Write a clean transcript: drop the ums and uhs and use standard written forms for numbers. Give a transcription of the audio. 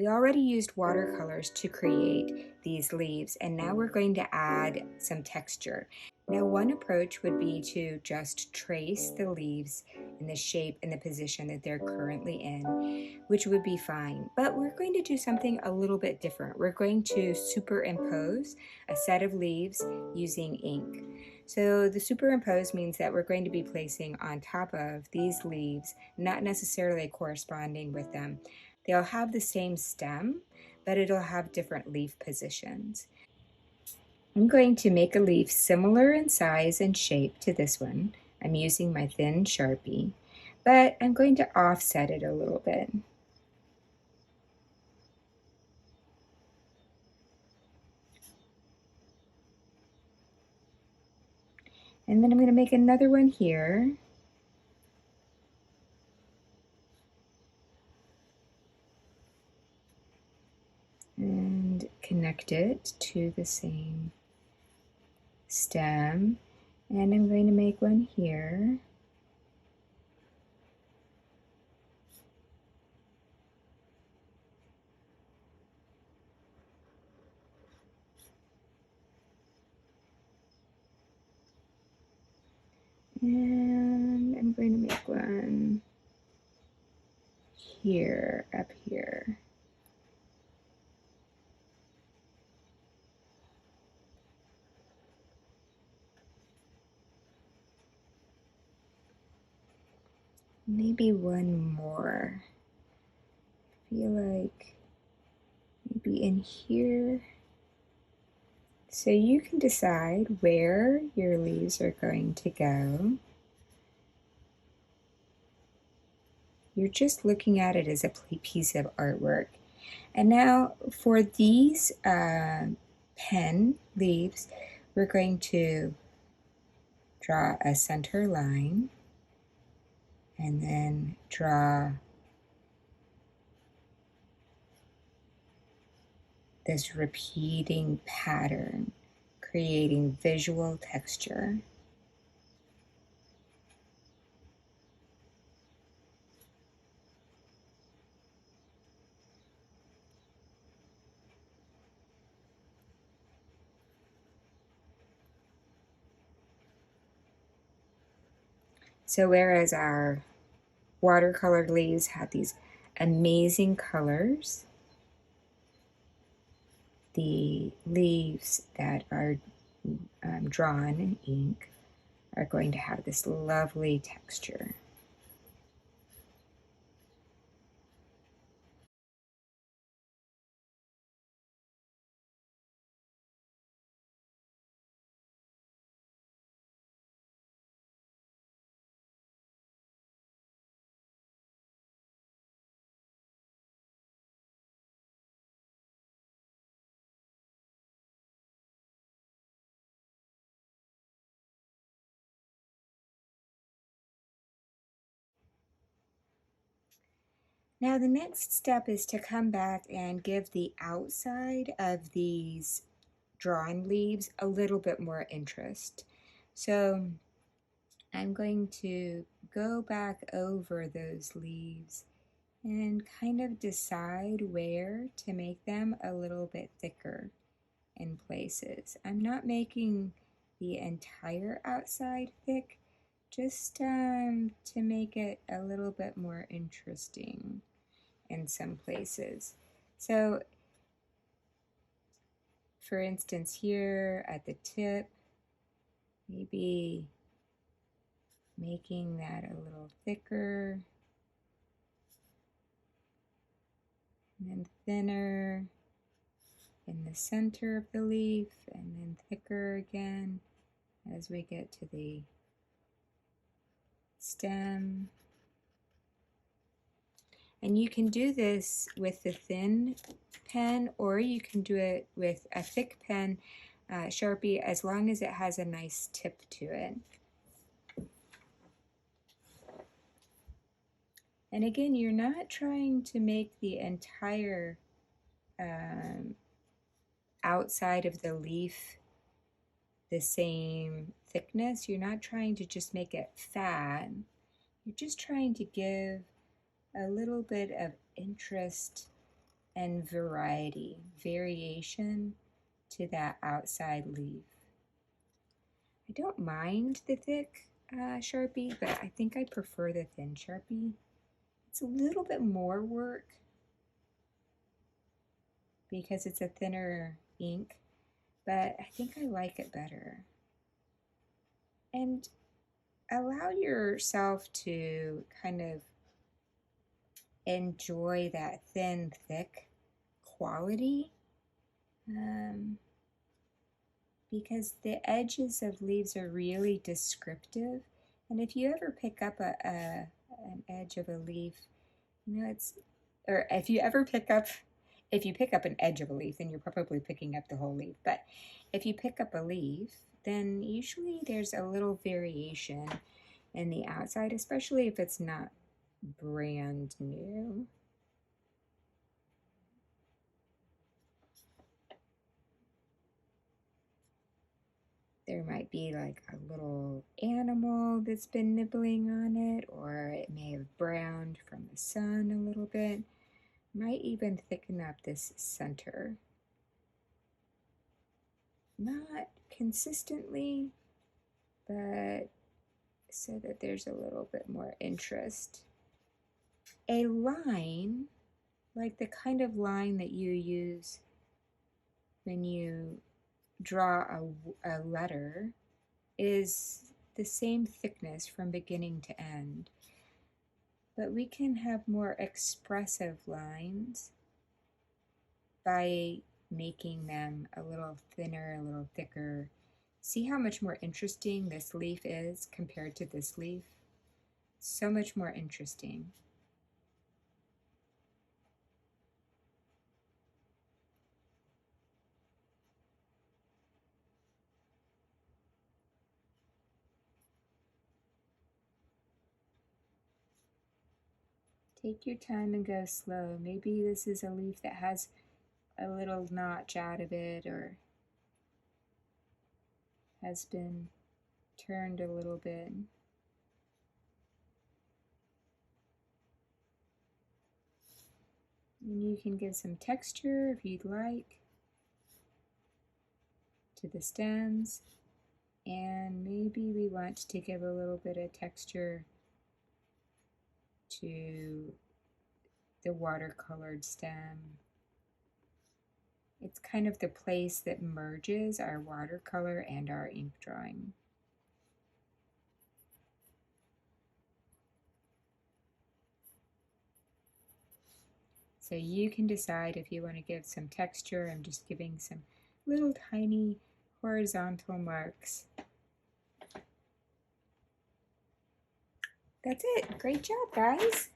We already used watercolors to create these leaves, and now we're going to add some texture. Now, one approach would be to just trace the leaves in the shape and the position that they're currently in, which would be fine. But we're going to do something a little bit different. We're going to superimpose a set of leaves using ink. So the superimpose means that we're going to be placing on top of these leaves, not necessarily corresponding with them. They'll have the same stem, but it'll have different leaf positions. I'm going to make a leaf similar in size and shape to this one. I'm using my thin Sharpie, but I'm going to offset it a little bit. And then I'm going to make another one here. And connect it to the same stem. And I'm going to make one here. And I'm going to make one here, up here. Maybe one more. I feel like maybe in here. So you can decide where your leaves are going to go. You're just looking at it as a piece of artwork. And now for these pen leaves, we're going to draw a center line and then draw this repeating pattern, creating visual texture. So whereas our watercolor leaves had these amazing colors, the leaves that are drawn in ink are going to have this lovely texture. Now the next step is to come back and give the outside of these drawn leaves a little bit more interest. So I'm going to go back over those leaves and kind of decide where to make them a little bit thicker in places. I'm not making the entire outside thick, just to make it a little bit more interesting in some places. So for instance, here at the tip, maybe making that a little thicker and then thinner in the center of the leaf and then thicker again as we get to the stem. And you can do this with the thin pen, or you can do it with a thick pen, Sharpie, as long as it has a nice tip to it. And again, you're not trying to make the entire outside of the leaf the same thickness. You're not trying to just make it fat. You're just trying to give a little bit of interest and variation to that outside leaf. I don't mind the thick Sharpie, but I think I prefer the thin Sharpie. It's a little bit more work because it's a thinner ink, but I think I like it better. And allow yourself to kind of enjoy that thin, thick quality. Because the edges of leaves are really descriptive. And if you ever pick up an edge of a leaf, you know, or if you pick up an edge of a leaf, then you're probably picking up the whole leaf. But if you pick up a leaf, then usually there's a little variation in the outside, especially if it's not brand new. There might be like a little animal that's been nibbling on it, or it may have browned from the sun a little bit. Might even thicken up this center. Not consistently, but so that there's a little bit more interest. A line, like the kind of line that you use when you draw a letter, is the same thickness from beginning to end. But we can have more expressive lines by making them a little thinner, a little thicker. See how much more interesting this leaf is compared to this leaf? So much more interesting. Take your time and go slow. Maybe this is a leaf that has a little notch out of it, or has been turned a little bit. And you can give some texture if you'd like to the stems, and maybe we want to give a little bit of texture to the watercolored stem. It's kind of the place that merges our watercolor and our ink drawing. So you can decide if you want to give some texture. I'm just giving some little tiny horizontal marks. That's it. Great job, guys.